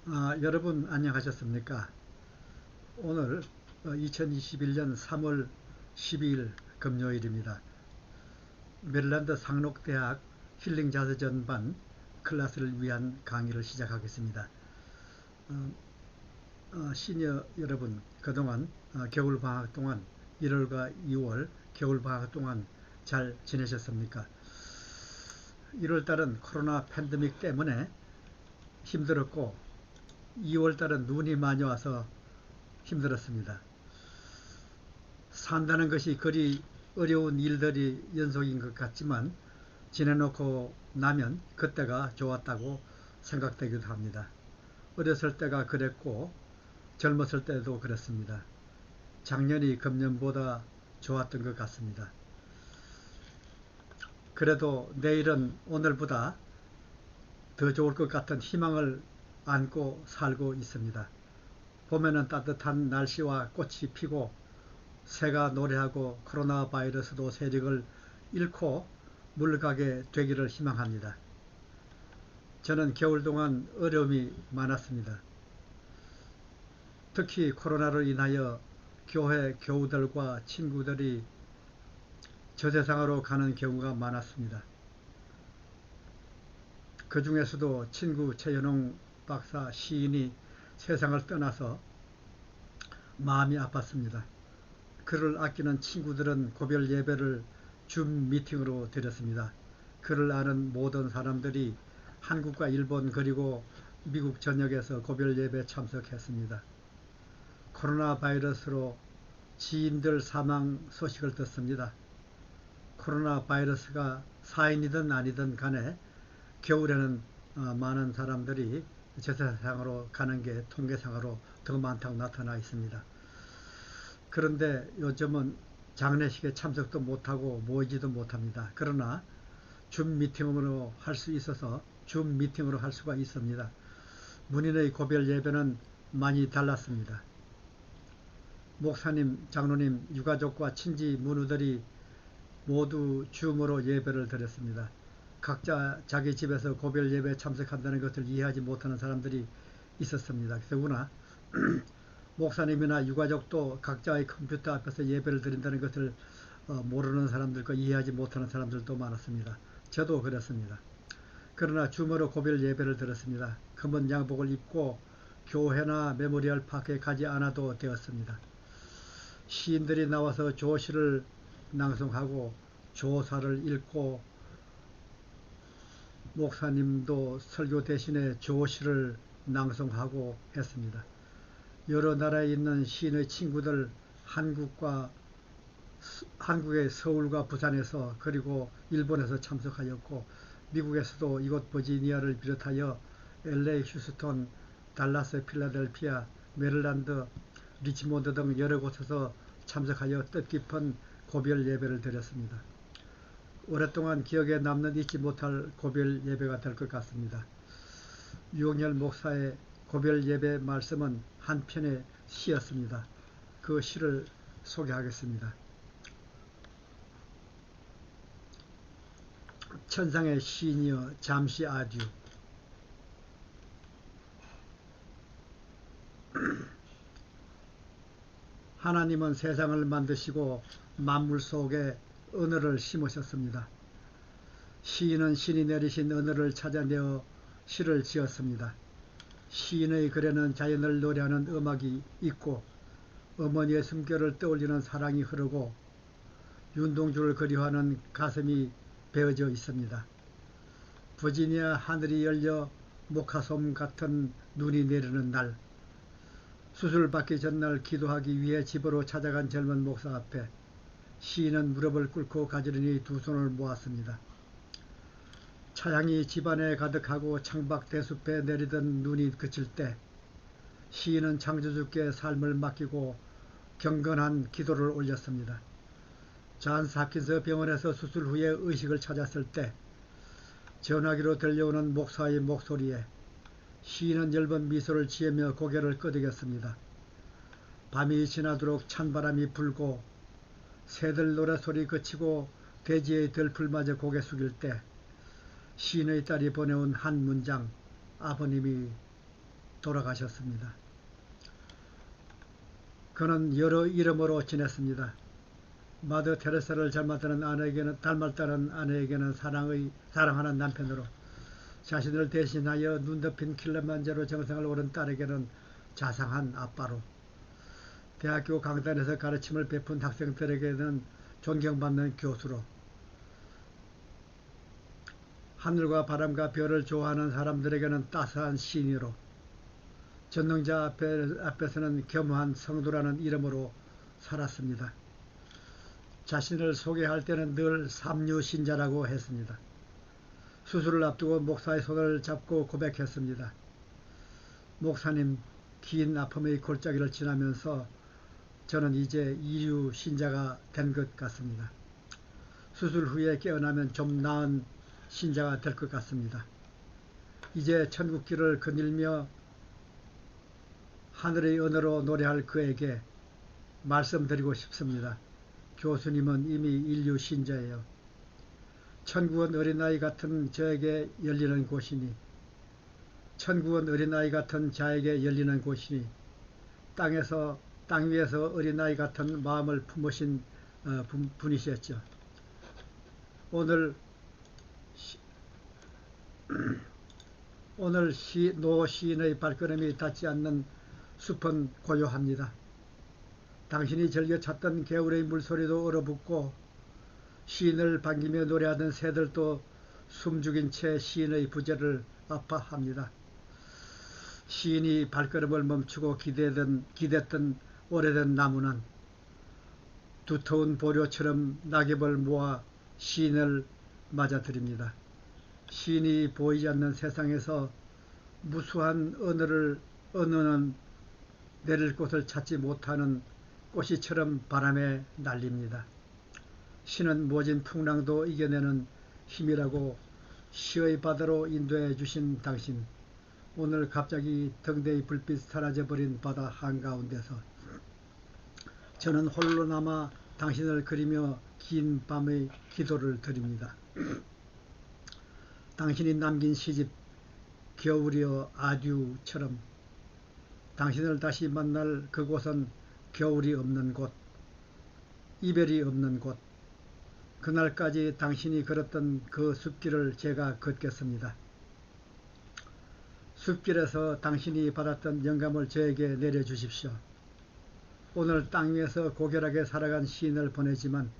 여러분 안녕하셨습니까? 오늘 2021년 3월 12일 금요일입니다. 메릴랜드 상록대학 힐링자세 전반 클래스를 위한 강의를 시작하겠습니다. 시니어 여러분, 그동안 겨울방학 동안 1월과 2월 겨울방학 동안 잘 지내셨습니까? 1월달은 코로나 팬데믹 때문에 힘들었고 2월달은 눈이 많이 와서 힘들었습니다. 산다는 것이 그리 어려운 일들이 연속인 것 같지만 지내놓고 나면 그때가 좋았다고 생각되기도 합니다. 어렸을 때가 그랬고 젊었을 때도 그랬습니다. 작년이 금년보다 좋았던 것 같습니다. 그래도 내일은 오늘보다 더 좋을 것 같은 희망을 안고 살고 있습니다. 봄에는 따뜻한 날씨와 꽃이 피고 새가 노래하고 코로나 바이러스도 세력을 잃고 물러가게 되기를 희망합니다. 저는 겨울 동안 어려움이 많았습니다. 특히 코로나로 인하여 교회 교우들과 친구들이 저 세상으로 가는 경우가 많았습니다. 그 중에서도 친구 최연홍 박사 시인이 세상을 떠나서 마음이 아팠습니다. 그를 아끼는 친구들은 고별 예배를 줌 미팅으로 드렸습니다. 그를 아는 모든 사람들이 한국과 일본 그리고 미국 전역에서 고별 예배 참석했습니다. 코로나 바이러스로 지인들 사망 소식을 듣습니다. 코로나 바이러스가 사인이든 아니든 간에 겨울에는 많은 사람들이 저 세상으로 가는 게 통계상으로 더 많다고 나타나 있습니다. 그런데 요즘은 장례식에 참석도 못하고 모이지도 못합니다. 그러나 줌 미팅으로 할 수 있어서 줌 미팅으로 할 수가 있습니다. 문인의 고별 예배는 많이 달랐습니다. 목사님, 장로님, 유가족과 친지 문우들이 모두 줌으로 예배를 드렸습니다. 각자 자기 집에서 고별 예배에 참석한다는 것을 이해하지 못하는 사람들이 있었습니다. 더구나 목사님이나 유가족도 각자의 컴퓨터 앞에서 예배를 드린다는 것을 모르는 사람들과 이해하지 못하는 사람들도 많았습니다. 저도 그렇습니다. 그러나 줌으로 고별 예배를 드렸습니다. 검은 양복을 입고 교회나 메모리얼 파크에 가지 않아도 되었습니다. 시인들이 나와서 조시를 낭송하고 조사를 읽고 목사님도 설교 대신에 조시를 낭송하고 했습니다. 여러 나라에 있는 시인의 친구들 한국의 서울과 부산에서 그리고 일본에서 참석하였고 미국에서도 이곳 버지니아를 비롯하여 LA, 휴스턴, 달라스, 필라델피아, 메릴랜드, 리치몬드 등 여러 곳에서 참석하여 뜻깊은 고별 예배를 드렸습니다. 오랫동안 기억에 남는 잊지 못할 고별 예배가 될 것 같습니다. 유영열 목사의 고별 예배 말씀은 한 편의 시였습니다. 그 시를 소개하겠습니다. 천상의 시인이여 잠시 아듀. 하나님은 세상을 만드시고 만물 속에 언어를 심으셨습니다. 시인은 신이 내리신 언어를 찾아내어 시를 지었습니다. 시인의 글에는 자연을 노래하는 음악이 있고 어머니의 숨결을 떠올리는 사랑이 흐르고 윤동주를 그리워하는 가슴이 베어져 있습니다. 버지니아 하늘이 열려 목화솜 같은 눈이 내리는 날, 수술받기 전날 기도하기 위해 집으로 찾아간 젊은 목사 앞에 시인은 무릎을 꿇고 가지런히 두 손을 모았습니다. 차양이 집안에 가득하고 창밖 대숲에 내리던 눈이 그칠 때 시인은 창조주께 삶을 맡기고 경건한 기도를 올렸습니다. 존스 홉킨스 병원에서 수술 후에 의식을 찾았을 때 전화기로 들려오는 목사의 목소리에 시인은 엷은 미소를 지으며 고개를 끄덕였습니다. 밤이 지나도록 찬바람이 불고 새들 노래소리 그치고 대지의 들풀마저 고개 숙일 때 시인의 딸이 보내온 한 문장, 아버님이 돌아가셨습니다. 그는 여러 이름으로 지냈습니다. 마더 테레사를 닮았다는 아내에게는 사랑하는 남편으로, 자신을 대신하여 눈덮인 킬리만자로 정상을 오른 딸에게는 자상한 아빠로, 대학교 강단에서 가르침을 베푼 학생들에게는 존경받는 교수로, 하늘과 바람과 별을 좋아하는 사람들에게는 따스한 시인으로, 전능자 앞에서는 겸허한 성도라는 이름으로 살았습니다. 자신을 소개할 때는 늘 삼류신자라고 했습니다. 수술을 앞두고 목사의 손을 잡고 고백했습니다. 목사님, 긴 아픔의 골짜기를 지나면서 저는 이제 이류 신자가 된 것 같습니다. 수술 후에 깨어나면 좀 나은 신자가 될 것 같습니다. 이제 천국길을 거닐며 하늘의 언어로 노래할 그에게 말씀드리고 싶습니다. 교수님은 이미 인류 신자예요. 천국은 어린아이 같은 저에게 열리는 곳이니, 천국은 어린아이 같은 자에게 열리는 곳이니, 땅 위에서 어린아이 같은 마음을 품으신 분이셨죠. 오늘 노 시인의 발걸음이 닿지 않는 숲은 고요합니다. 당신이 즐겨 찾던 개울의 물소리도 얼어붙고, 시인을 반기며 노래하던 새들도 숨죽인 채 시인의 부재를 아파합니다. 시인이 발걸음을 멈추고 기댔던 오래된 나무는 두터운 보료처럼 낙엽을 모아 시인을 맞아들입니다. 시인이 보이지 않는 세상에서 무수한 언어는 내릴 곳을 찾지 못하는 꽃이처럼 바람에 날립니다. 시는 모진 풍랑도 이겨내는 힘이라고 시의 바다로 인도해 주신 당신, 오늘 갑자기 등대의 불빛 사라져버린 바다 한가운데서 저는 홀로 남아 당신을 그리며 긴 밤의 기도를 드립니다. 당신이 남긴 시집 겨울이여 아듀처럼 당신을 다시 만날 그곳은 겨울이 없는 곳, 이별이 없는 곳, 그날까지 당신이 걸었던 그 숲길을 제가 걷겠습니다. 숲길에서 당신이 받았던 영감을 저에게 내려주십시오. 오늘 땅 위에서 고결하게 살아간 시인을 보내지만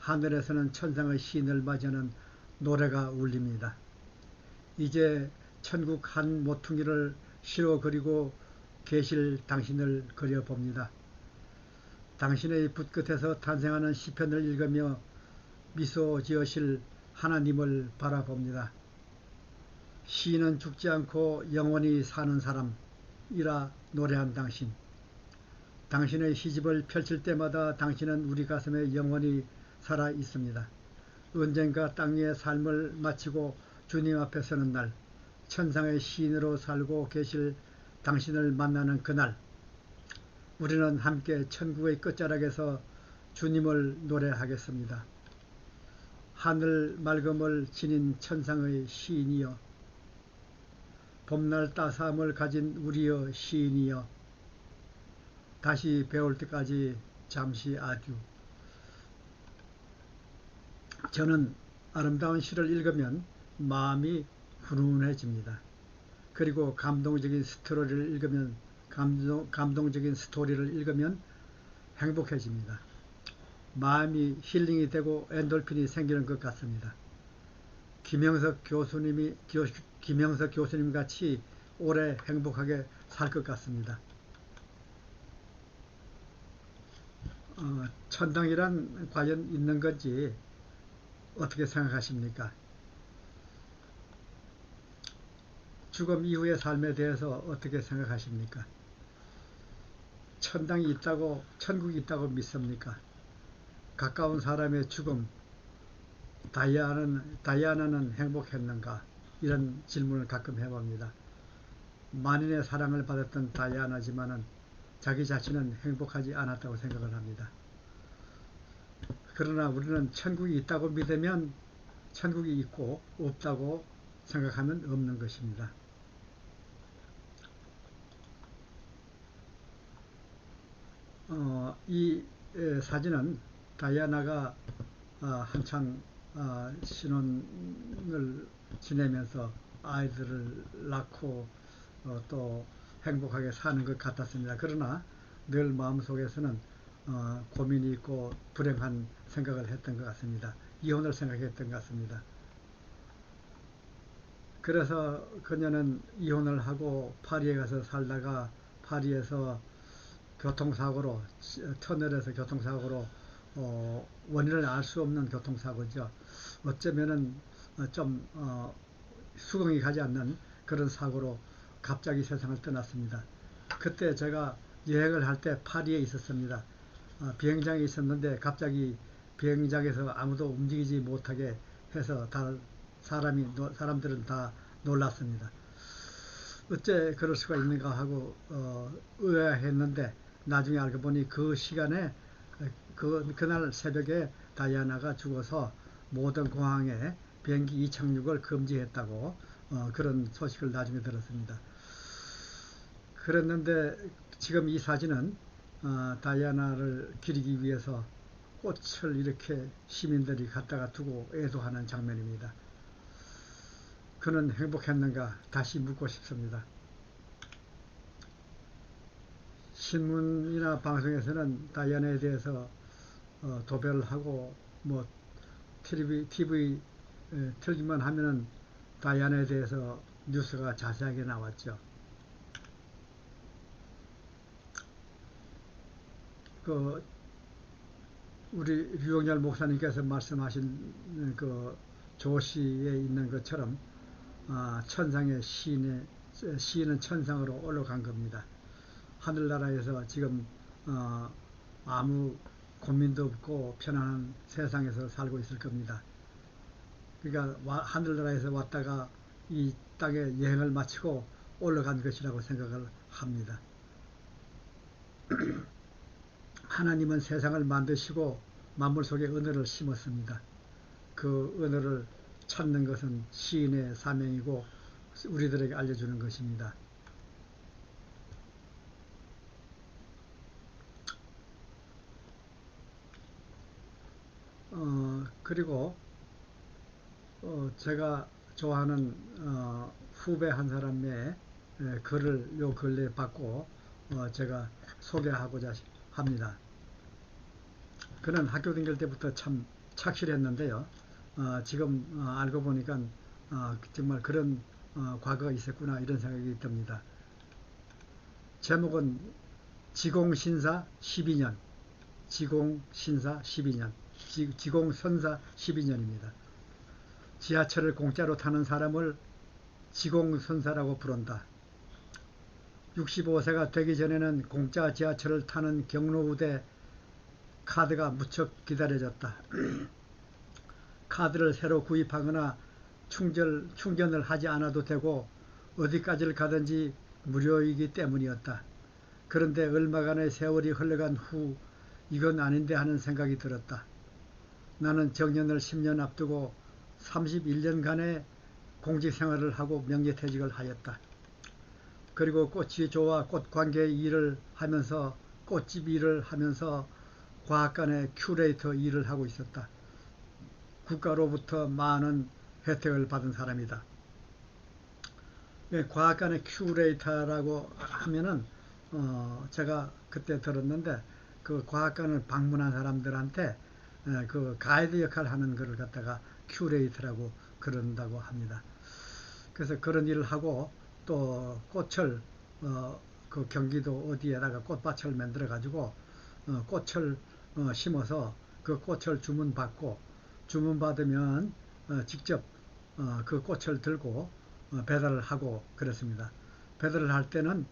하늘에서는 천상의 시인을 맞이하는 노래가 울립니다. 이제 천국 한 모퉁이를 실어 그리고 계실 당신을 그려봅니다. 당신의 붓끝에서 탄생하는 시편을 읽으며 미소 지으실 하나님을 바라봅니다. 시인은 죽지 않고 영원히 사는 사람이라 노래한 당신, 당신의 시집을 펼칠 때마다 당신은 우리 가슴에 영원히 살아 있습니다. 언젠가 땅 위의 삶을 마치고 주님 앞에 서는 날, 천상의 시인으로 살고 계실 당신을 만나는 그날, 우리는 함께 천국의 끝자락에서 주님을 노래하겠습니다. 하늘 맑음을 지닌 천상의 시인이여, 봄날 따스함을 가진 우리여 시인이여, 다시 배울 때까지 잠시 아듀. 저는 아름다운 시를 읽으면 마음이 훈훈해집니다. 그리고 감동적인 스토리를 읽으면 행복해집니다. 마음이 힐링이 되고 엔돌핀이 생기는 것 같습니다. 김영석 교수님 같이 오래 행복하게 살 것 같습니다. 천당이란 과연 있는 건지 어떻게 생각하십니까? 죽음 이후의 삶에 대해서 어떻게 생각하십니까? 천국이 있다고 믿습니까? 가까운 사람의 죽음, 다이아나는 행복했는가? 이런 질문을 가끔 해봅니다. 만인의 사랑을 받았던 다이아나지만은 자기 자신은 행복하지 않았다고 생각을 합니다. 그러나 우리는 천국이 있다고 믿으면 천국이 있고 없다고 생각하면 없는 것입니다. 이 사진은 다이아나가 한창 신혼을 지내면서 아이들을 낳고 또 행복하게 사는 것 같았습니다. 그러나 늘 마음속에서는 고민이 있고 불행한 생각을 했던 것 같습니다. 이혼을 생각했던 것 같습니다. 그래서 그녀는 이혼을 하고 파리에 가서 살다가 파리에서 교통사고로, 터널에서 교통사고로, 원인을 알 수 없는 교통사고죠. 어쩌면은 좀 수긍이 가지 않는 그런 사고로 갑자기 세상을 떠났습니다. 그때 제가 여행을 할 때 파리에 있었습니다. 비행장에 있었는데 갑자기 비행장에서 아무도 움직이지 못하게 해서 사람들은 다 놀랐습니다. 어째 그럴 수가 있는가 하고 의아했는데 나중에 알고 보니 그 시간에 그날 새벽에 다이아나가 죽어서 모든 공항에 비행기 이착륙을 금지했다고 그런 소식을 나중에 들었습니다. 그랬는데 지금 이 사진은 다이아나를 기리기 위해서 꽃을 이렇게 시민들이 갖다가 두고 애도하는 장면입니다. 그는 행복했는가 다시 묻고 싶습니다. 신문이나 방송에서는 다이아나에 대해서 도배를 하고 뭐 TV 틀기만 하면은 다이아나에 대해서 뉴스가 자세하게 나왔죠. 그 우리 류영열 목사님께서 말씀하신 그 조시에 있는 것처럼 천상의 시인은 천상으로 올라간 겁니다. 하늘나라에서 지금 아무 고민도 없고 편안한 세상에서 살고 있을 겁니다. 그러니까 하늘나라에서 왔다가 이 땅에 여행을 마치고 올라간 것이라고 생각을 합니다. 하나님은 세상을 만드시고 만물 속에 언어를 심었습니다. 그 언어를 찾는 것은 시인의 사명이고 우리들에게 알려주는 것입니다. 그리고 제가 좋아하는 후배 한 사람의 글을 요 근래에 받고 제가 소개하고자 합니다. 그는 학교 다닐 때부터 참 착실했는데요. 지금 알고 보니까 정말 그런 과거가 있었구나 이런 생각이 듭니다. 제목은 지공신사 12년, 지공신사 12년, 지공선사 12년입니다. 지하철을 공짜로 타는 사람을 지공선사라고 부른다. 65세가 되기 전에는 공짜 지하철을 타는 경로우대 카드가 무척 기다려졌다. 카드를 새로 구입하거나 충전을 하지 않아도 되고 어디까지를 가든지 무료이기 때문이었다. 그런데 얼마간의 세월이 흘러간 후 이건 아닌데 하는 생각이 들었다. 나는 정년을 10년 앞두고 31년간의 공직생활을 하고 명예퇴직을 하였다. 그리고 꽃이 좋아 꽃관계 일을 하면서 꽃집 일을 하면서 과학관의 큐레이터 일을 하고 있었다. 국가로부터 많은 혜택을 받은 사람이다. 과학관의 큐레이터라고 하면은 제가 그때 들었는데 그 과학관을 방문한 사람들한테 그 가이드 역할을 하는 것을 갖다가 큐레이터라고 그런다고 합니다. 그래서 그런 일을 하고 또 꽃을 그 경기도 어디에다가 꽃밭을 만들어 가지고 꽃을 심어서 그 꽃을 주문받고 주문받으면 직접 그 꽃을 들고 배달을 하고 그랬습니다. 배달을 할 때는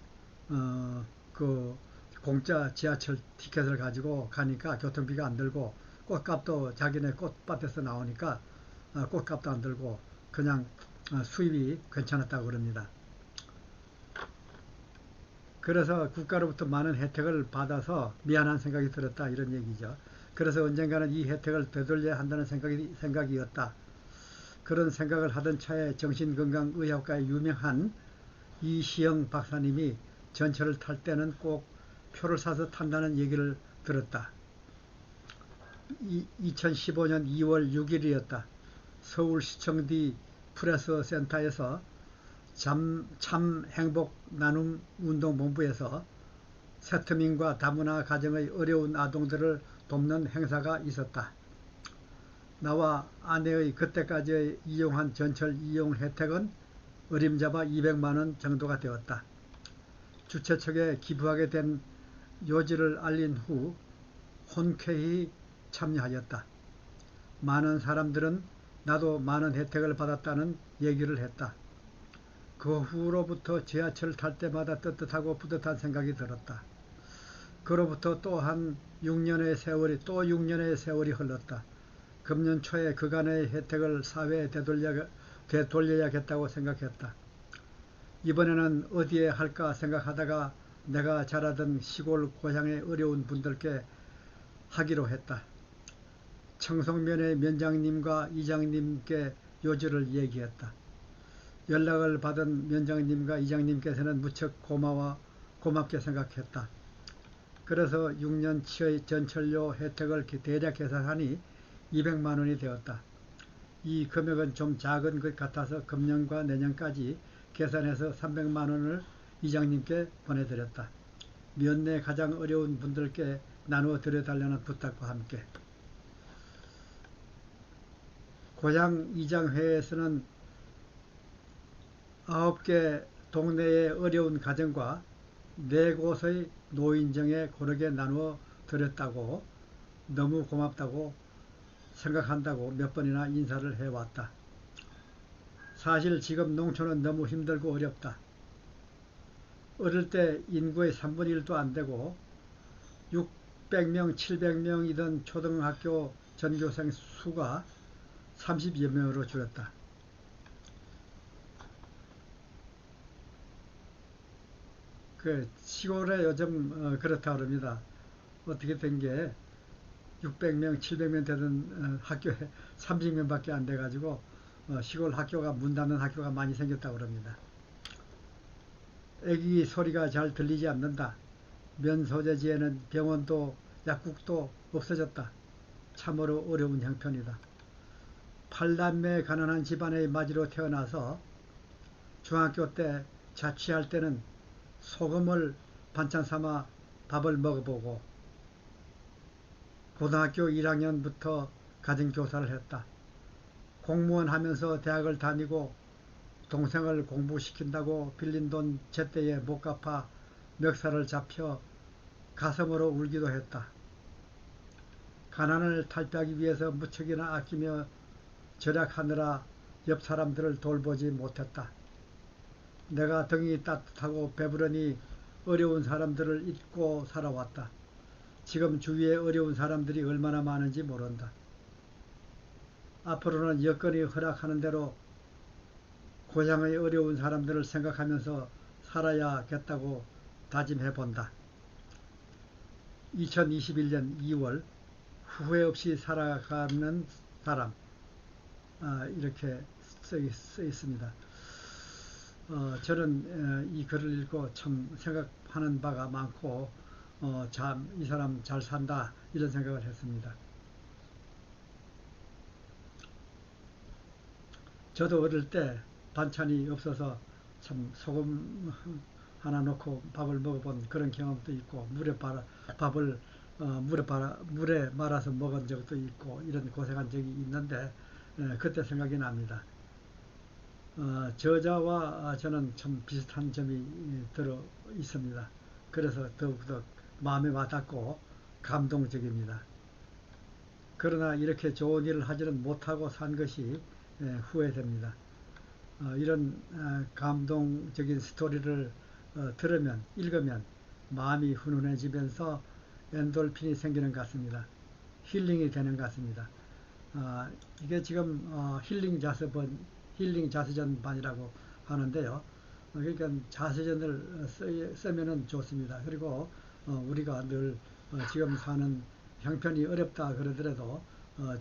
그 공짜 지하철 티켓을 가지고 가니까 교통비가 안 들고 꽃값도 자기네 꽃밭에서 나오니까 꽃값도 안 들고 그냥 수입이 괜찮았다고 그럽니다. 그래서 국가로부터 많은 혜택을 받아서 미안한 생각이 들었다 이런 얘기죠. 그래서 언젠가는 이 혜택을 되돌려야 한다는 생각이었다. 그런 생각을 하던 차에 정신건강의학과에 유명한 이시영 박사님이 전철을 탈 때는 꼭 표를 사서 탄다는 얘기를 들었다. 2015년 2월 6일이었다. 서울시청 뒤 프레스센터에서 참 행복 나눔 운동본부에서 세트민과 다문화 가정의 어려운 아동들을 돕는 행사가 있었다. 나와 아내의 그때까지 이용한 전철 이용 혜택은 어림잡아 200만원 정도가 되었다. 주최 측에 기부하게 된 요지를 알린 후 흔쾌히 참여하였다. 많은 사람들은 나도 많은 혜택을 받았다는 얘기를 했다. 그 후로부터 지하철 탈 때마다 떳떳하고 뿌듯한 생각이 들었다. 그로부터 또 한 6년의 세월이 흘렀다. 금년 초에 그간의 혜택을 사회에 되돌려야겠다고 생각했다. 이번에는 어디에 할까 생각하다가 내가 자라던 시골 고향의 어려운 분들께 하기로 했다. 청송면의 면장님과 이장님께 요지를 얘기했다. 연락을 받은 면장님과 이장님께서는 무척 고맙게 생각했다. 그래서 6년치의 전철료 혜택을 대략 계산하니 200만원이 되었다. 이 금액은 좀 작은 것 같아서 금년과 내년까지 계산해서 300만원을 이장님께 보내드렸다. 면내 가장 어려운 분들께 나누어 드려달라는 부탁과 함께. 고향 이장회에서는 9개 동네의 어려운 가정과 4곳의 노인정에 고르게 나누어 드렸다고, 너무 고맙다고 생각한다고 몇 번이나 인사를 해왔다. 사실 지금 농촌은 너무 힘들고 어렵다. 어릴 때 인구의 3분의 1도 안 되고 600명, 700명이던 초등학교 전교생 수가 30여 명으로 줄었다. 그 시골에 요즘 그렇다 그럽니다. 어떻게 된 게 600명, 700명 되던 학교에 30명밖에 안 돼가지고 시골 학교가 문 닫는 학교가 많이 생겼다고 그럽니다. 애기 소리가 잘 들리지 않는다. 면 소재지에는 병원도 약국도 없어졌다. 참으로 어려운 형편이다. 8남매 가난한 집안의 맞이로 태어나서 중학교 때 자취할 때는 소금을 반찬 삼아 밥을 먹어보고 고등학교 1학년부터 가정교사를 했다. 공무원 하면서 대학을 다니고 동생을 공부시킨다고 빌린 돈 제때에 못 갚아 멱살을 잡혀 가슴으로 울기도 했다. 가난을 탈피하기 위해서 무척이나 아끼며 절약하느라 옆 사람들을 돌보지 못했다. 내가 등이 따뜻하고 배부르니 어려운 사람들을 잊고 살아왔다. 지금 주위에 어려운 사람들이 얼마나 많은지 모른다. 앞으로는 여건이 허락하는 대로 고향의 어려운 사람들을 생각하면서 살아야겠다고 다짐해 본다. 2021년 2월 후회 없이 살아가는 사람, 이렇게 써 있습니다. 저는 이 글을 읽고 참 생각하는 바가 많고 참 이 사람 잘 산다 이런 생각을 했습니다. 저도 어릴 때 반찬이 없어서 참 소금 하나 넣고 밥을 먹어본 그런 경험도 있고 물에 말아서 먹은 적도 있고 이런 고생한 적이 있는데 그때 생각이 납니다. 저자와 저는 참 비슷한 점이 들어 있습니다. 그래서 더욱더 마음에 와닿고 감동적입니다. 그러나 이렇게 좋은 일을 하지는 못하고 산 것이 후회됩니다. 이런 감동적인 스토리를 들으면, 읽으면 마음이 훈훈해지면서 엔돌핀이 생기는 것 같습니다. 힐링이 되는 것 같습니다. 이게 지금 힐링 자서전반이라고 하는데요. 그러니까 자서전을 쓰면은 좋습니다. 그리고 우리가 늘 지금 사는 형편이 어렵다 그러더라도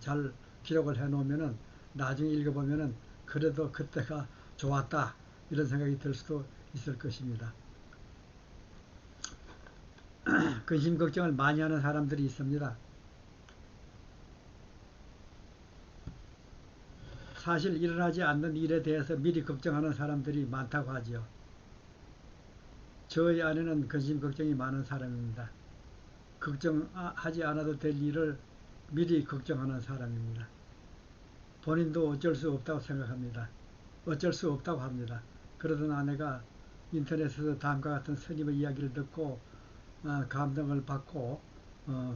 잘 기록을 해 놓으면은 나중에 읽어보면은 그래도 그때가 좋았다 이런 생각이 들 수도 있을 것입니다. 근심 걱정을 많이 하는 사람들이 있습니다. 사실 일어나지 않는 일에 대해서 미리 걱정하는 사람들이 많다고 하지요. 저희 아내는 근심 걱정이 많은 사람입니다. 걱정하지 않아도 될 일을 미리 걱정하는 사람입니다. 본인도 어쩔 수 없다고 생각합니다. 어쩔 수 없다고 합니다. 그러던 아내가 인터넷에서 다음과 같은 스님의 이야기를 듣고 감동을 받고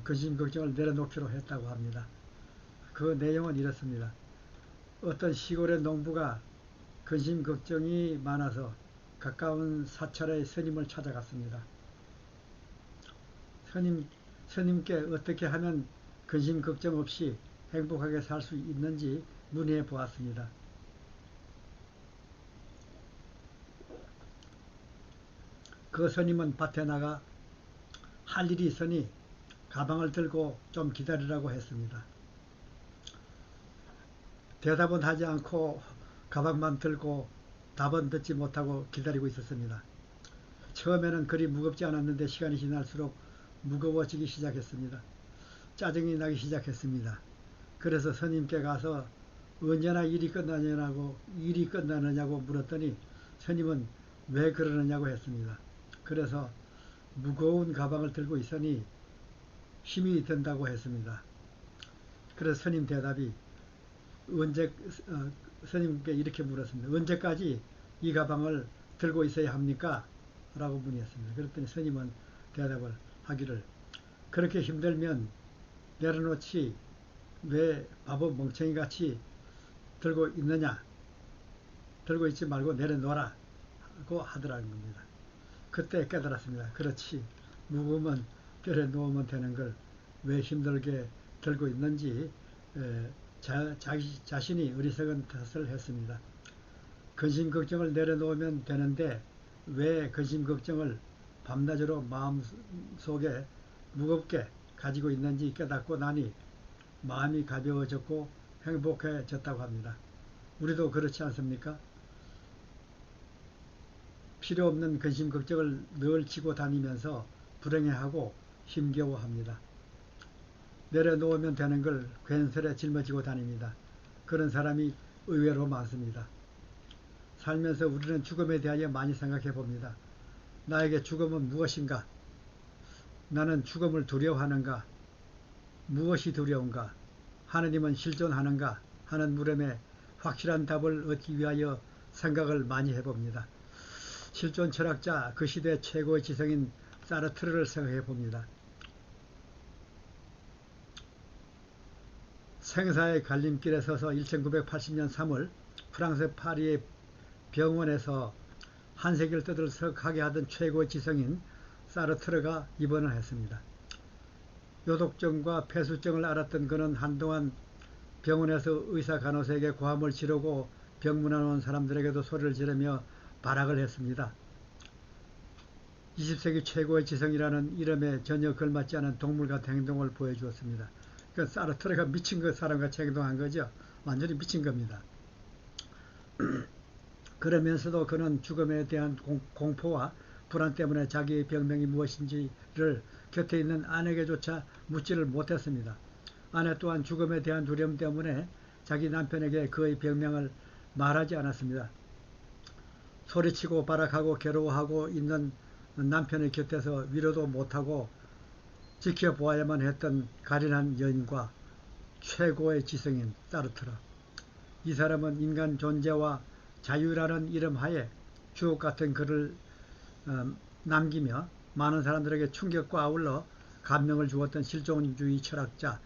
근심 걱정을 내려놓기로 했다고 합니다. 그 내용은 이렇습니다. 어떤 시골의 농부가 근심 걱정이 많아서 가까운 사찰의 스님을 찾아갔습니다. 스님께 어떻게 하면 근심 걱정 없이 행복하게 살 수 있는지 문의해 보았습니다. 그 스님은 밭에 나가 할 일이 있으니 가방을 들고 좀 기다리라고 했습니다. 대답은 하지 않고 가방만 들고 답은 듣지 못하고 기다리고 있었습니다. 처음에는 그리 무겁지 않았는데 시간이 지날수록 무거워지기 시작했습니다. 짜증이 나기 시작했습니다. 그래서 스님께 가서 언제나 일이 끝나느냐고 물었더니 스님은 왜 그러느냐고 했습니다. 그래서 무거운 가방을 들고 있으니 힘이 든다고 했습니다. 그래서 스님 대답이 언제 스님께 이렇게 물었습니다. 언제까지 이 가방을 들고 있어야 합니까? 라고 문의했습니다. 그랬더니 스님은 대답을 하기를 그렇게 힘들면 내려놓지 왜 바보 멍청이같이 들고 있느냐? 들고 있지 말고 내려놓아라 고 하더라는 겁니다. 그때 깨달았습니다. 그렇지. 무거우면 내려놓으면 되는 걸 왜 힘들게 들고 있는지 자신이 어리석은 탓을 했습니다. 근심 걱정을 내려놓으면 되는데 왜 근심 걱정을 밤낮으로 마음속에 무겁게 가지고 있는지 깨닫고 나니 마음이 가벼워졌고 행복해졌다고 합니다. 우리도 그렇지 않습니까? 필요 없는 근심 걱정을 늘 지고 다니면서 불행해하고 힘겨워합니다. 내려놓으면 되는 걸 괜스레 짊어지고 다닙니다. 그런 사람이 의외로 많습니다. 살면서 우리는 죽음에 대하여 많이 생각해 봅니다. 나에게 죽음은 무엇인가? 나는 죽음을 두려워하는가? 무엇이 두려운가? 하느님은 실존하는가? 하는 물음에 확실한 답을 얻기 위하여 생각을 많이 해봅니다. 실존 철학자 그 시대 최고의 지성인 사르트르를 생각해 봅니다. 생사의 갈림길에 서서 1980년 3월 프랑스 파리의 병원에서 한세기를 떠들썩하게 하던 최고의 지성인 사르트르가 입원을 했습니다. 요독증과 폐수증을 앓았던 그는 한동안 병원에서 의사 간호사에게 고함을 지르고 병문안 온 사람들에게도 소리를 지르며 발악을 했습니다. 20세기 최고의 지성이라는 이름에 전혀 걸맞지 않은 동물 같은 행동을 보여주었습니다. 그 사르트르가 미친 사람같이 행동한 거죠. 완전히 미친 겁니다. 그러면서도 그는 죽음에 대한 공포와 불안 때문에 자기의 병명이 무엇인지를 곁에 있는 아내에게조차 묻지를 못했습니다. 아내 또한 죽음에 대한 두려움 때문에 자기 남편에게 그의 병명을 말하지 않았습니다. 소리치고 발악하고 괴로워하고 있는 남편의 곁에서 위로도 못하고 지켜보아야만 했던 가련한 여인과 최고의 지성인 사르트르. 이 사람은 인간 존재와 자유라는 이름 하에 주옥 같은 글을 남기며 많은 사람들에게 충격과 아울러 감명을 주었던 실존주의 철학자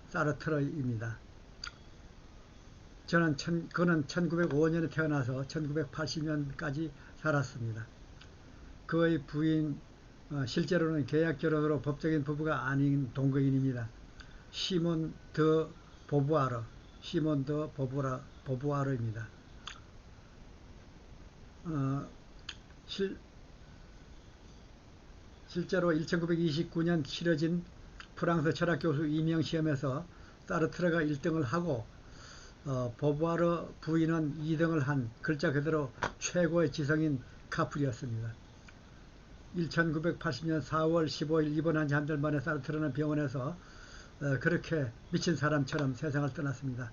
사르트르입니다. 그는 1905년에 태어나서 1980년까지 살았습니다. 그의 부인 실제로는 계약 결혼으로 법적인 부부가 아닌 동거인입니다. 시몬 드 보부아르입니다. 실제로 1929년 치러진 프랑스 철학교수 임용시험에서 사르트르가 1등을 하고 보부아르 부인은 2등을 한 글자 그대로 최고의 지성인 카풀이었습니다. 1980년 4월 15일 입원한 지 한 달 만에 사르트르는 병원에서 그렇게 미친 사람처럼 세상을 떠났습니다.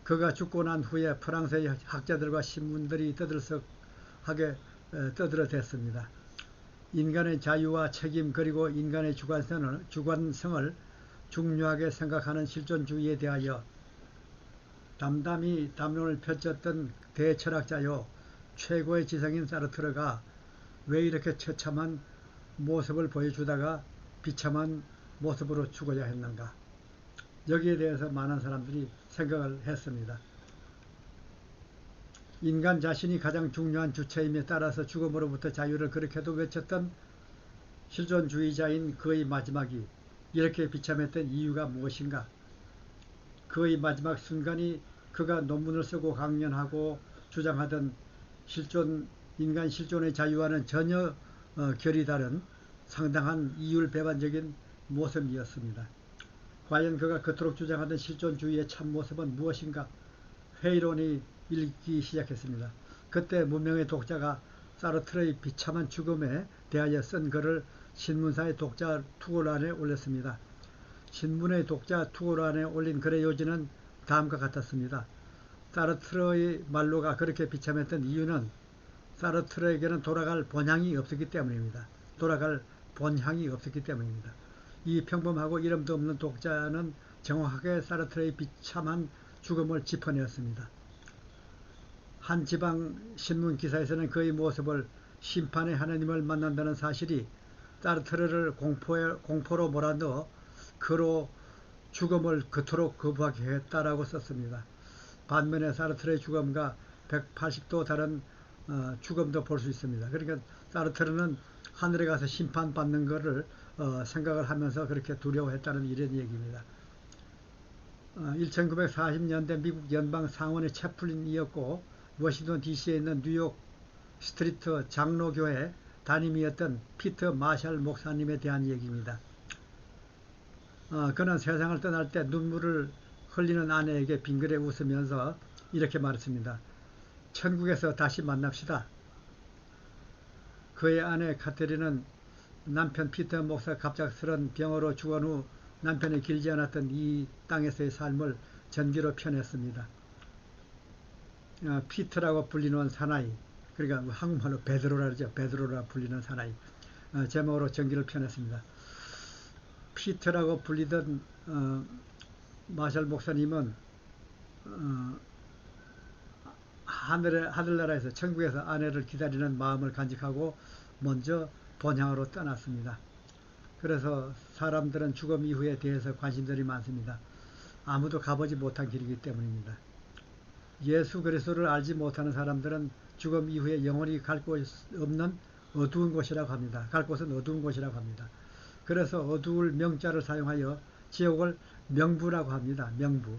그가 죽고 난 후에 프랑스의 학자들과 신문들이 떠들썩하게 떠들어댔습니다. 인간의 자유와 책임 그리고 인간의 주관성을 중요하게 생각하는 실존주의에 대하여 담담히 담론을 펼쳤던 대철학자요 최고의 지성인 사르트르가 왜 이렇게 처참한 모습을 보여주다가 비참한 모습으로 죽어야 했는가. 여기에 대해서 많은 사람들이 생각을 했습니다. 인간 자신이 가장 중요한 주체임에 따라서 죽음으로부터 자유를 그렇게도 외쳤던 실존주의자인 그의 마지막이 이렇게 비참했던 이유가 무엇인가. 그의 마지막 순간이 그가 논문을 쓰고 강연하고 주장하던 인간 실존의 자유와는 전혀 결이 다른 상당한 이율배반적인 모습이었습니다. 과연 그가 그토록 주장하던 실존주의의 참모습은 무엇인가. 회의론이 읽기 시작했습니다. 그때 무명의 독자가 사르트르의 비참한 죽음에 대하여 쓴 글을 신문사의 독자 투고란에 올렸습니다. 신문의 독자 투고란에 올린 글의 요지는 다음과 같았습니다. 사르트르의 말로가 그렇게 비참했던 이유는 사르트르에게는 돌아갈 본향이 없었기 때문입니다. 돌아갈 본향이 없었기 때문입니다. 이 평범하고 이름도 없는 독자는 정확하게 사르트르의 비참한 죽음을 짚어내었습니다. 한 지방 신문 기사에서는 그의 모습을 심판의 하나님을 만난다는 사실이 사르트르를 공포로 몰아넣어 그로 죽음을 그토록 거부하게 했다라고 썼습니다. 반면에 사르트르의 죽음과 180도 다른 죽음도 볼 수 있습니다. 그러니까 사르트르는 하늘에 가서 심판받는 것을 생각을 하면서 그렇게 두려워했다는 이런 얘기입니다. 1940년대 미국 연방 상원의 채플린이었고 워싱턴 DC에 있는 뉴욕 스트리트 장로교회 담임이었던 피터 마샬 목사님에 대한 얘기입니다. 그는 세상을 떠날 때 눈물을 흘리는 아내에게 빙그레 웃으면서 이렇게 말했습니다. 천국에서 다시 만납시다. 그의 아내 카테린은 남편 피터 목사 갑작스런 병으로 죽은 후 남편이 길지 않았던 이 땅에서의 삶을 전기로 펴냈습니다. 피터라고 불리는 사나이, 그러니까 한국말로 베드로라 그러죠. 베드로라 불리는 사나이 제목으로 전기를 펴냈습니다. 피터라고 불리던 마샬 목사님은 하늘나라에서 천국에서 아내를 기다리는 마음을 간직하고 먼저 본향으로 떠났습니다. 그래서 사람들은 죽음 이후에 대해서 관심들이 많습니다. 아무도 가보지 못한 길이기 때문입니다. 예수 그리스도를 알지 못하는 사람들은 죽음 이후에 영원히 갈 곳 없는 어두운 곳이라고 합니다. 갈 곳은 어두운 곳이라고 합니다. 그래서 어두울 명자를 사용하여 지옥을 명부라고 합니다. 명부.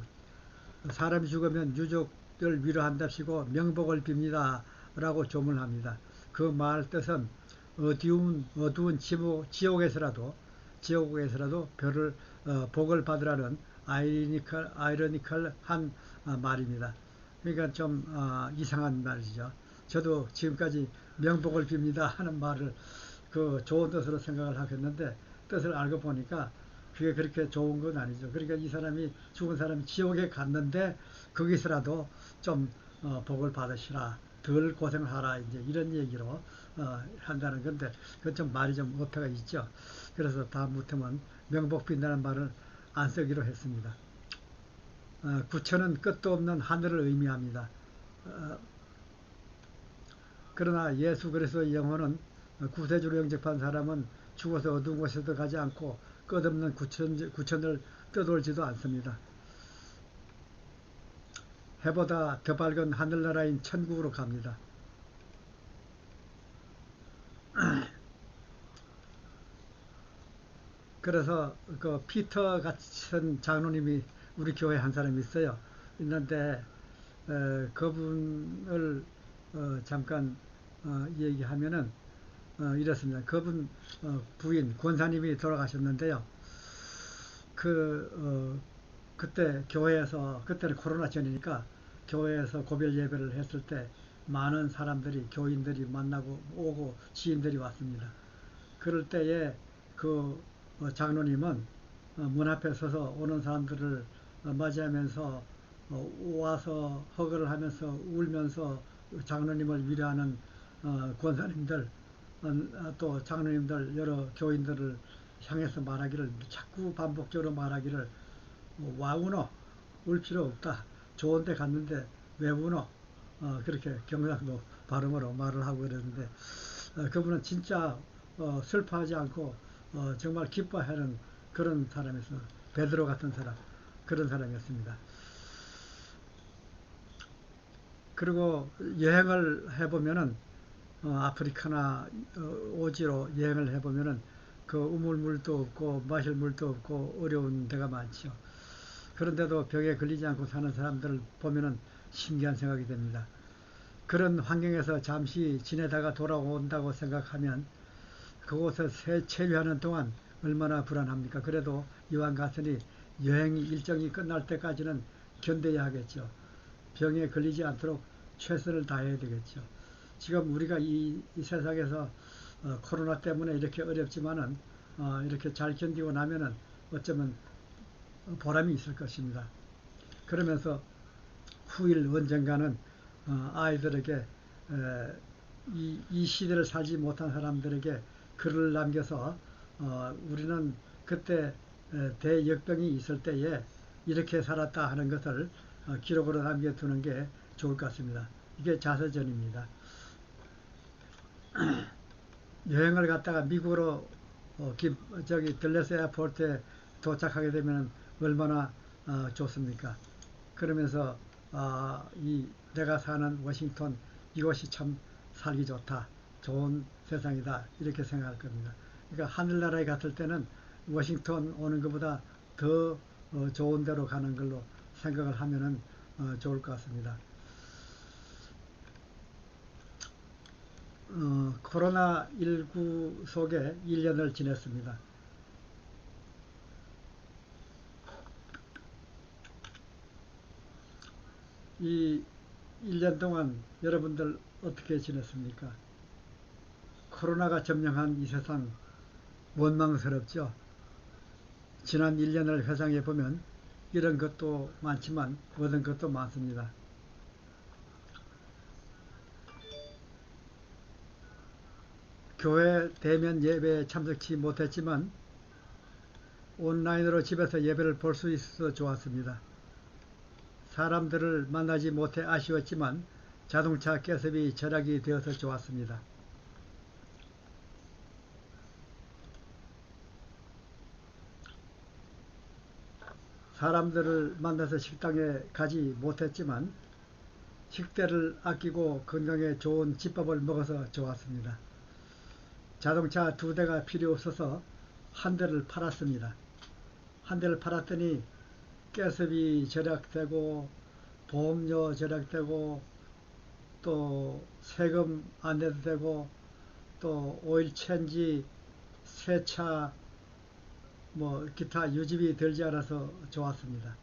사람이 죽으면 유족을 위로한답시고 명복을 빕니다 라고 조문합니다. 그 말 뜻은 어두운 지옥에서라도 복을 받으라는 아이러니컬한 말입니다. 그러니까 좀 이상한 말이죠. 저도 지금까지 명복을 빕니다 하는 말을 그 좋은 뜻으로 생각을 하겠는데 뜻을 알고 보니까 그게 그렇게 좋은 건 아니죠. 그러니까 이 사람이 죽은 사람이 지옥에 갔는데 거기서라도 좀 복을 받으시라, 덜 고생을 하라, 이제 이런 얘기로 한다는 건데 그건 좀 말이 좀 어폐가 있죠. 그래서 다음부터는 명복 빈다는 말을 안 쓰기로 했습니다. 구천은 끝도 없는 하늘을 의미합니다. 그러나 예수 그리스도의 영혼은 구세주로 영접한 사람은 죽어서 어두운 곳에도 가지 않고 끝없는 구천을 떠돌지도 않습니다. 해보다 더 밝은 하늘나라인 천국으로 갑니다. 그래서 그 피터 같은 장로님이 우리 교회에 한 사람이 있어요. 있는데 그분을 잠깐 얘기하면은 이렇습니다. 그분 부인 권사님이 돌아가셨는데요. 그때 교회에서, 그때는 코로나 전이니까 교회에서 고별 예배를 했을 때 많은 사람들이, 교인들이 만나고 오고 지인들이 왔습니다. 그럴 때에 그 장로님은 문 앞에 서서 오는 사람들을 맞이하면서 와서 허거를 하면서 울면서 장로님을 위로하는 권사님들, 또 장로님들, 여러 교인들을 향해서 말하기를, 자꾸 반복적으로 말하기를, 와 우노, 울 필요 없다, 좋은 데 갔는데 왜 우노, 그렇게 경상도 발음으로 말을 하고 그러는데, 그분은 진짜 슬퍼하지 않고 정말 기뻐하는 그런 사람이었어요. 베드로 같은 사람, 그런 사람이었습니다. 그리고 여행을 해보면은 아프리카나 오지로 여행을 해보면은 그 우물물도 없고 마실 물도 없고 어려운 데가 많죠. 그런데도 병에 걸리지 않고 사는 사람들을 보면은 신기한 생각이 됩니다. 그런 환경에서 잠시 지내다가 돌아온다고 생각하면 그곳에 체류하는 동안 얼마나 불안합니까? 그래도 이왕 갔으니 여행 일정이 끝날 때까지는 견뎌야 하겠죠. 병에 걸리지 않도록 최선을 다해야 되겠죠. 지금 우리가 이 세상에서 코로나 때문에 이렇게 어렵지만은 이렇게 잘 견디고 나면은 어쩌면 보람이 있을 것입니다. 그러면서 후일 언젠가는 아이들에게 이 시대를 살지 못한 사람들에게 글을 남겨서 우리는 그때 대역병이 있을 때에 이렇게 살았다 하는 것을 기록으로 남겨두는 게 좋을 것 같습니다. 이게 자서전입니다. 여행을 갔다가 미국으로 저기 들레스 에어포트에 도착하게 되면 얼마나 좋습니까? 그러면서 이 내가 사는 워싱턴, 이곳이 참 살기 좋다, 좋은 세상이다, 이렇게 생각할 겁니다. 그러니까 하늘나라에 갔을 때는 워싱턴 오는 것보다 더 좋은 데로 가는 걸로 생각을 하면은 좋을 것 같습니다. 코로나19 속에 1년을 지냈습니다. 이 1년 동안 여러분들 어떻게 지냈습니까? 코로나가 점령한 이 세상 원망스럽죠. 지난 1년을 회상해 보면 이런 것도 많지만 얻은 것도 많습니다. 교회 대면 예배에 참석치 못했지만 온라인으로 집에서 예배를 볼 수 있어서 좋았습니다. 사람들을 만나지 못해 아쉬웠지만 자동차 깨습이 절약이 되어서 좋았습니다. 사람들을 만나서 식당에 가지 못했지만 식대를 아끼고 건강에 좋은 집밥을 먹어서 좋았습니다. 자동차 2대가 필요 없어서 한 대를 팔았습니다. 한 대를 팔았더니 가스비 절약되고 보험료 절약되고 또 세금 안 내도 되고 또 오일 체인지, 세차, 뭐 기타 유지비 들지 않아서 좋았습니다.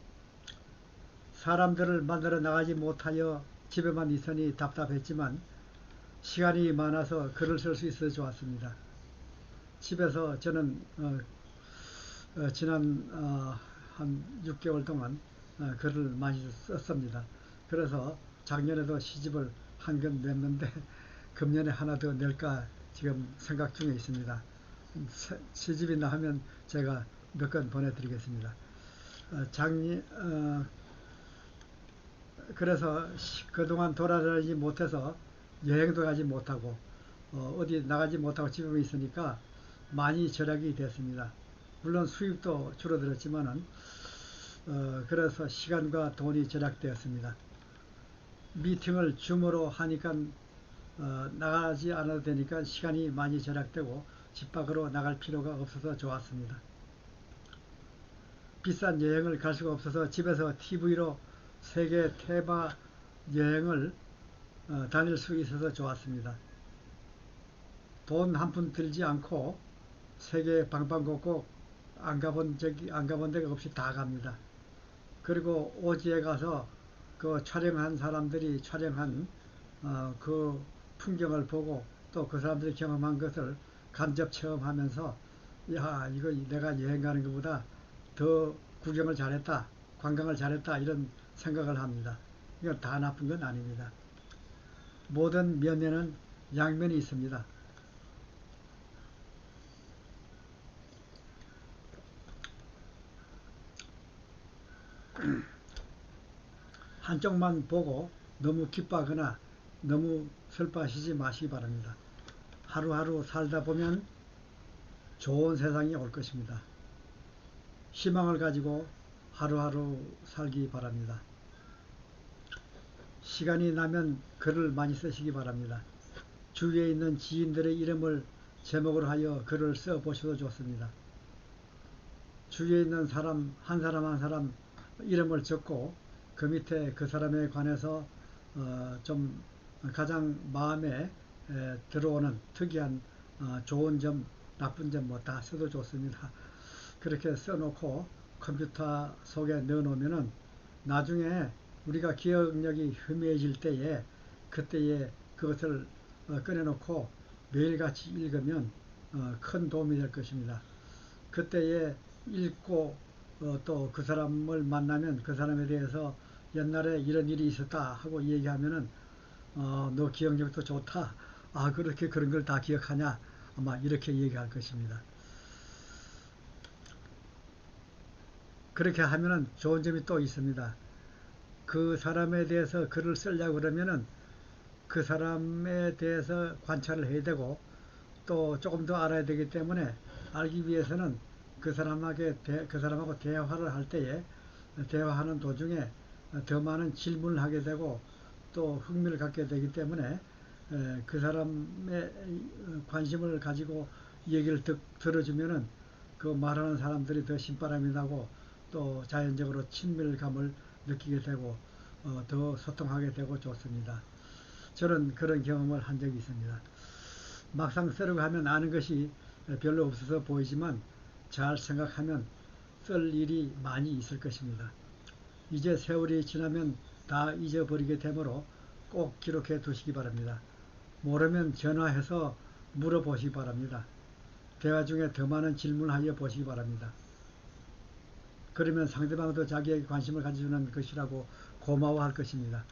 사람들을 만나러 나가지 못하여 집에만 있으니 답답했지만 시간이 많아서 글을 쓸 수 있어서 좋았습니다. 집에서 저는 지난 한 6개월 동안 글을 많이 썼습니다. 그래서 작년에도 시집을 한 권 냈는데 금년에 하나 더 낼까 지금 생각 중에 있습니다. 시집이 나면 제가 몇 권 보내드리겠습니다. 그래서 그동안 돌아다니지 못해서 여행도 가지 못하고 어디 나가지 못하고 집에 있으니까 많이 절약이 됐습니다. 물론 수입도 줄어들었지만은 그래서 시간과 돈이 절약되었습니다. 미팅을 줌으로 하니까 나가지 않아도 되니까 시간이 많이 절약되고 집 밖으로 나갈 필요가 없어서 좋았습니다. 비싼 여행을 갈 수가 없어서 집에서 TV로 세계 테마 여행을 다닐 수 있어서 좋았습니다. 돈 한 푼 들지 않고 세계 방방곡곡 안 가본 데가 없이 다 갑니다. 그리고 오지에 가서 그 촬영한 사람들이 촬영한 그 풍경을 보고 또 그 사람들이 경험한 것을 간접 체험하면서 야, 이거 내가 여행 가는 것보다 더 구경을 잘했다, 관광을 잘했다 이런 생각을 합니다. 이건 다 나쁜 건 아닙니다. 모든 면에는 양면이 있습니다. 한쪽만 보고 너무 기뻐하거나 너무 슬퍼하시지 마시기 바랍니다. 하루하루 살다 보면 좋은 세상이 올 것입니다. 희망을 가지고 하루하루 살기 바랍니다. 시간이 나면 글을 많이 쓰시기 바랍니다. 주위에 있는 지인들의 이름을 제목으로 하여 글을 써 보셔도 좋습니다. 주위에 있는 사람 한 사람 한 사람 이름을 적고 그 밑에 그 사람에 관해서 좀 가장 마음에 들어오는 특이한 좋은 점, 나쁜 점 뭐 다 써도 좋습니다. 그렇게 써놓고 컴퓨터 속에 넣어놓으면은 나중에 우리가 기억력이 희미해질 때에 그때에 그것을 꺼내놓고 매일같이 읽으면 큰 도움이 될 것입니다. 그때에 읽고 또 그 사람을 만나면 그 사람에 대해서 옛날에 이런 일이 있었다 하고 얘기하면은 너 기억력도 좋다. 아, 그렇게 그런 걸 다 기억하냐? 아마 이렇게 얘기할 것입니다. 그렇게 하면은 좋은 점이 또 있습니다. 그 사람에 대해서 글을 쓰려고 그러면은 그 사람에 대해서 관찰을 해야 되고 또 조금 더 알아야 되기 때문에 알기 위해서는 그 사람하고 대화를 할 때에 대화하는 도중에 더 많은 질문을 하게 되고 또 흥미를 갖게 되기 때문에 그 사람의 관심을 가지고 얘기를 들어주면은 그 말하는 사람들이 더 신바람이 나고 또 자연적으로 친밀감을 느끼게 되고 더 소통하게 되고 좋습니다. 저는 그런 경험을 한 적이 있습니다. 막상 쓰려고 하면 아는 것이 별로 없어서 보이지만 잘 생각하면 쓸 일이 많이 있을 것입니다. 이제 세월이 지나면 다 잊어버리게 되므로 꼭 기록해 두시기 바랍니다. 모르면 전화해서 물어보시기 바랍니다. 대화 중에 더 많은 질문하여 보시기 바랍니다. 그러면 상대방도 자기에게 관심을 가져주는 것이라고 고마워할 것입니다.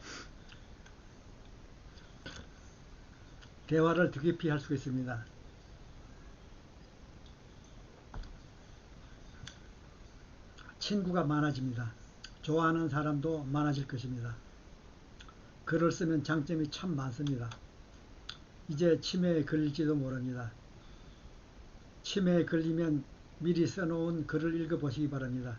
대화를 더 깊이 할 수 있습니다. 친구가 많아집니다. 좋아하는 사람도 많아질 것입니다. 글을 쓰면 장점이 참 많습니다. 이제 치매에 걸릴지도 모릅니다. 치매에 걸리면 미리 써놓은 글을 읽어보시기 바랍니다.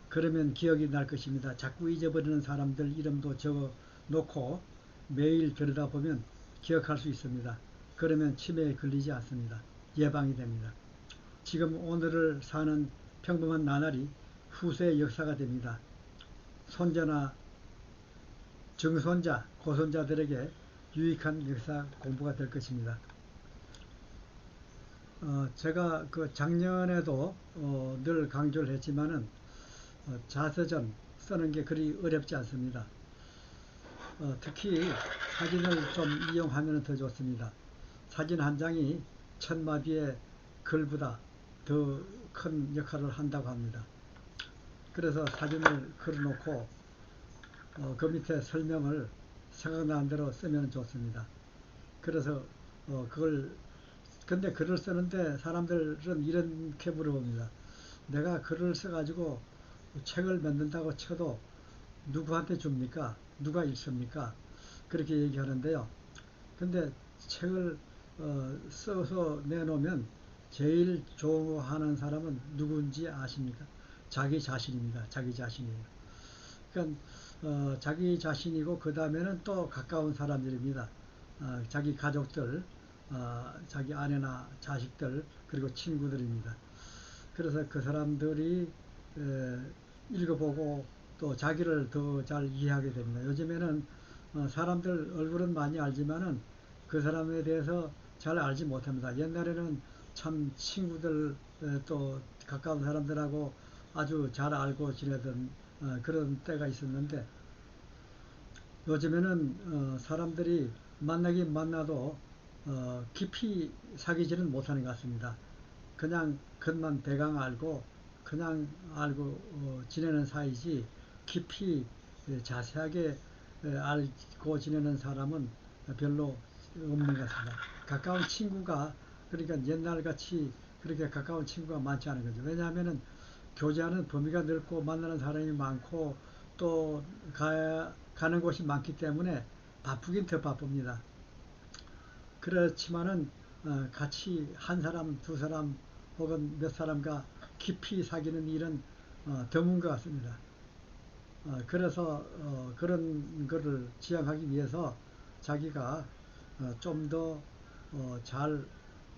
그러면 기억이 날 것입니다. 자꾸 잊어버리는 사람들 이름도 적어 놓고 매일 들여다보면 기억할 수 있습니다. 그러면 치매에 걸리지 않습니다. 예방이 됩니다. 지금 오늘을 사는 평범한 나날이 후세의 역사가 됩니다. 손자나 증손자, 고손자들에게 유익한 역사 공부가 될 것입니다. 제가 그 작년에도 늘 강조를 했지만은 자서전 쓰는 게 그리 어렵지 않습니다. 특히 사진을 좀 이용하면 더 좋습니다. 사진 한 장이 1000마디의 글보다 더 큰 역할을 한다고 합니다. 그래서 사진을 걸어놓고 그 밑에 설명을 생각나는 대로 쓰면 좋습니다. 그래서 그걸 근데 글을 쓰는데 사람들은 이렇게 물어봅니다. 내가 글을 써가지고 책을 만든다고 쳐도 누구한테 줍니까? 누가 읽습니까? 그렇게 얘기하는데요. 근데 책을 써서 내놓으면 제일 좋아하는 사람은 누구인지 아십니까? 자기 자신입니다. 자기 자신이에요. 그러니까 자기 자신이고 그 다음에는 또 가까운 사람들입니다. 자기 가족들, 자기 아내나 자식들 그리고 친구들입니다. 그래서 그 사람들이 읽어보고 또 자기를 더 잘 이해하게 됩니다. 요즘에는 사람들 얼굴은 많이 알지만은 그 사람에 대해서 잘 알지 못합니다. 옛날에는 참 친구들 또 가까운 사람들하고 아주 잘 알고 지내던 그런 때가 있었는데 요즘에는 사람들이 만나긴 만나도 깊이 사귀지는 못하는 것 같습니다. 그냥 겉만 대강 알고 그냥 알고 지내는 사이지 깊이 자세하게 알고 지내는 사람은 별로 없는 것 같습니다. 가까운 친구가 그러니까 옛날같이 그렇게 가까운 친구가 많지 않은 거죠. 왜냐하면은 교제하는 범위가 넓고 만나는 사람이 많고 또 가는 곳이 많기 때문에 바쁘긴 더 바쁩니다. 그렇지만은 같이 한 사람, 두 사람 혹은 몇 사람과 깊이 사귀는 일은 드문 것 같습니다. 그래서 그런 거를 지향하기 위해서 자기가 좀 더 잘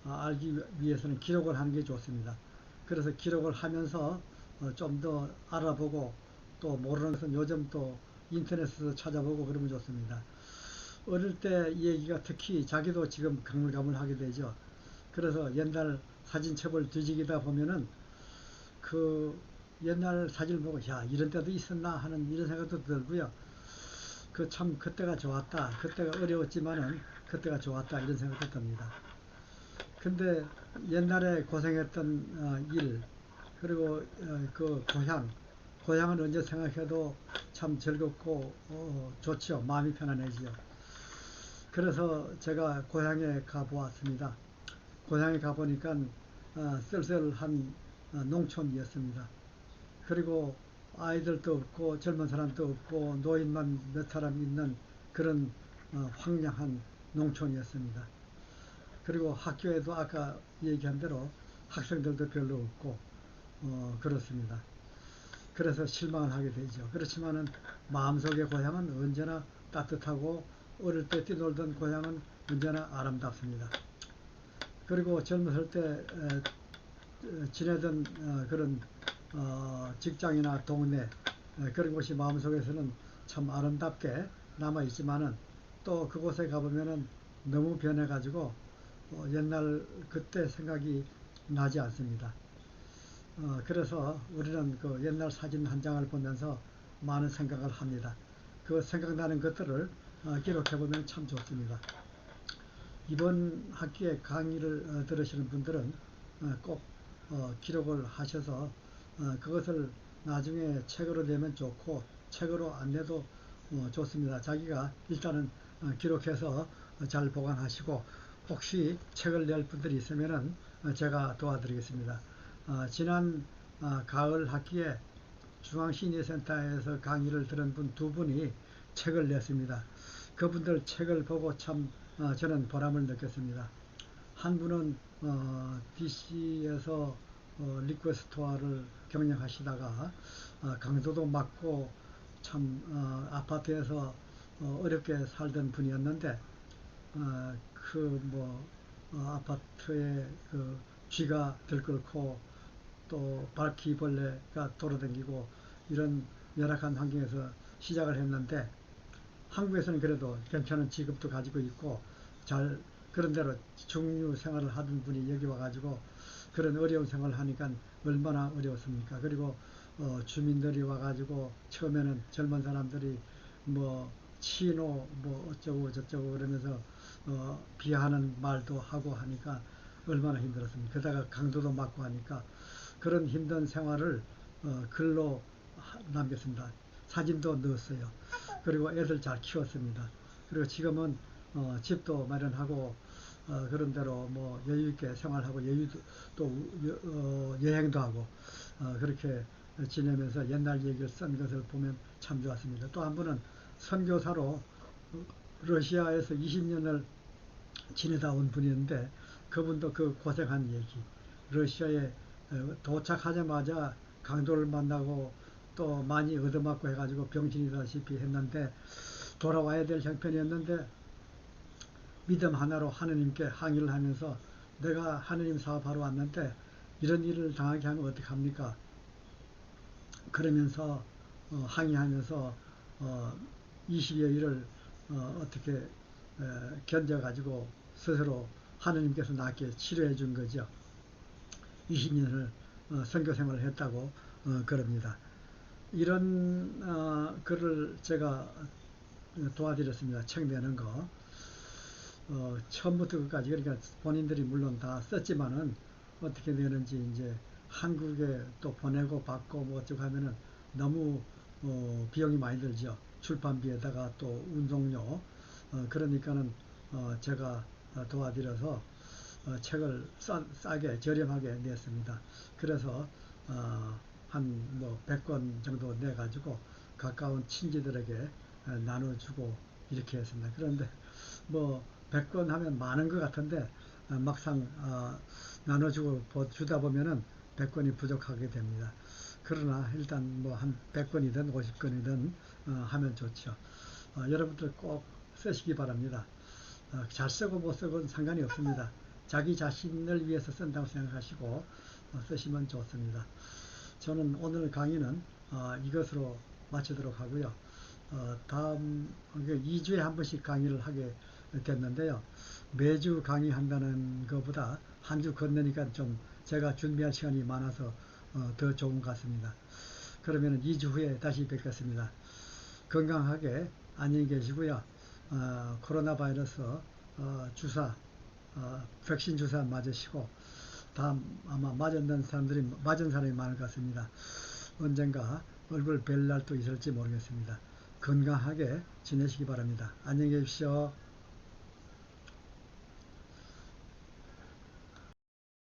알기 위해서는 기록을 하는 게 좋습니다. 그래서 기록을 하면서 좀 더 알아보고 또 모르는 것은 요즘 또 인터넷에서 찾아보고 그러면 좋습니다. 어릴 때 얘기가 특히 자기도 지금 가물가물하게 되죠. 그래서 옛날 사진첩을 뒤지기다 보면은 그 옛날 사진을 보고 야 이런 때도 있었나 하는 이런 생각도 들고요. 그 참 그때가 좋았다. 그때가 어려웠지만은 그때가 좋았다 이런 생각도 듭니다. 근데 옛날에 고생했던 일 그리고 그 고향은 언제 생각해도 참 즐겁고 좋죠. 마음이 편안해지요. 그래서 제가 고향에 가보았습니다. 고향에 가보니까 쓸쓸한 농촌이었습니다. 그리고 아이들도 없고 젊은 사람도 없고 노인만 몇 사람 있는 그런 황량한 농촌이었습니다. 그리고 학교에도 아까 얘기한 대로 학생들도 별로 없고 그렇습니다. 그래서 실망을 하게 되죠. 그렇지만은 마음속의 고향은 언제나 따뜻하고 어릴 때 뛰놀던 고향은 언제나 아름답습니다. 그리고 젊었을 때 지내던 그런 직장이나 동네 그런 곳이 마음속에서는 참 아름답게 남아있지만은 또 그곳에 가보면은 너무 변해가지고 옛날 그때 생각이 나지 않습니다. 그래서 우리는 그 옛날 사진 한 장을 보면서 많은 생각을 합니다. 그 생각나는 것들을 기록해보면 참 좋습니다. 이번 학기에 강의를 들으시는 분들은 꼭 기록을 하셔서 그것을 나중에 책으로 내면 좋고 책으로 안 내도 좋습니다. 자기가 일단은 기록해서 잘 보관하시고 혹시 책을 낼 분들이 있으면은 제가 도와드리겠습니다. 지난 가을 학기에 중앙시니센터에서 강의를 들은 분 두 분이 책을 냈습니다. 그분들 책을 보고 참 저는 보람을 느꼈습니다. 한 분은 DC에서 리퀘 스토어를 경영하시다가 강도도 맞고 참 아파트에서 어렵게 살던 분이었는데 그 아파트에 그 쥐가 들끓고 또 바퀴벌레가 돌아다니고 이런 열악한 환경에서 시작을 했는데 한국에서는 그래도 괜찮은 직업도 가지고 있고 잘 그런 대로 중류 생활을 하던 분이 여기 와가지고 그런 어려운 생활을 하니까 얼마나 어려웠습니까? 그리고 주민들이 와가지고 처음에는 젊은 사람들이 뭐 치노 뭐 어쩌고 저쩌고 그러면서 비하하는 말도 하고 하니까 얼마나 힘들었습니까? 게다가 강도도 맞고 하니까 그런 힘든 생활을 글로 남겼습니다. 사진도 넣었어요. 그리고 애들 잘 키웠습니다. 그리고 지금은 집도 마련하고 그런 대로 뭐 여유 있게 생활하고 여유도 또 여행도 하고 그렇게 지내면서 옛날 얘기를 쓴 것을 보면 참 좋았습니다. 또 한 분은 선교사로 러시아에서 20년을 지내다 온 분이었는데 그분도 그 고생한 얘기 러시아에 도착하자마자 강도를 만나고 또 많이 얻어맞고 해가지고 병신이다시피 했는데 돌아와야 될 형편이었는데 믿음 하나로 하느님께 항의를 하면서 내가 하느님 사업하러 왔는데 이런 일을 당하게 하면 어떡합니까? 그러면서 항의하면서 20여일을 어떻게 견뎌가지고 스스로 하느님께서 낫게 치료해 준 거죠. 20년을 선교 생활을 했다고 그럽니다. 이런 글을 제가 도와드렸습니다. 책 내는 거. 처음부터 끝까지, 그러니까 본인들이 물론 다 썼지만은 어떻게 내는지 이제 한국에 또 보내고 받고 뭐 어쩌고 하면은 너무 비용이 많이 들죠. 출판비에다가 또 운송료. 그러니까는 제가 도와드려서 책을 싸게 저렴하게 냈습니다. 그래서 한 뭐 100권 정도 내 가지고 가까운 친지들에게 나눠주고 이렇게 했습니다. 그런데 뭐 100권 하면 많은 것 같은데 막상 나눠주고 주다 보면은 100권이 부족하게 됩니다. 그러나 일단 뭐 한 100권이든 50권이든 하면 좋죠. 여러분들 꼭 쓰시기 바랍니다. 잘 쓰고 못 쓰고는 상관이 없습니다. 자기 자신을 위해서 쓴다고 생각하시고 쓰시면 좋습니다. 저는 오늘 강의는 이것으로 마치도록 하고요. 다음 2주에 한 번씩 강의를 하게 됐는데요. 매주 강의한다는 것보다 한 주 건너니까 좀 제가 준비할 시간이 많아서 더 좋은 것 같습니다. 그러면 2주 후에 다시 뵙겠습니다. 건강하게 안녕히 계시고요. 코로나 바이러스 주사, 백신 주사 맞으시고 다음 아마 맞은 사람이 많을 것 같습니다. 언젠가 얼굴 뵐 날도 있을지 모르겠습니다. 건강하게 지내시기 바랍니다. 안녕히 계십시오.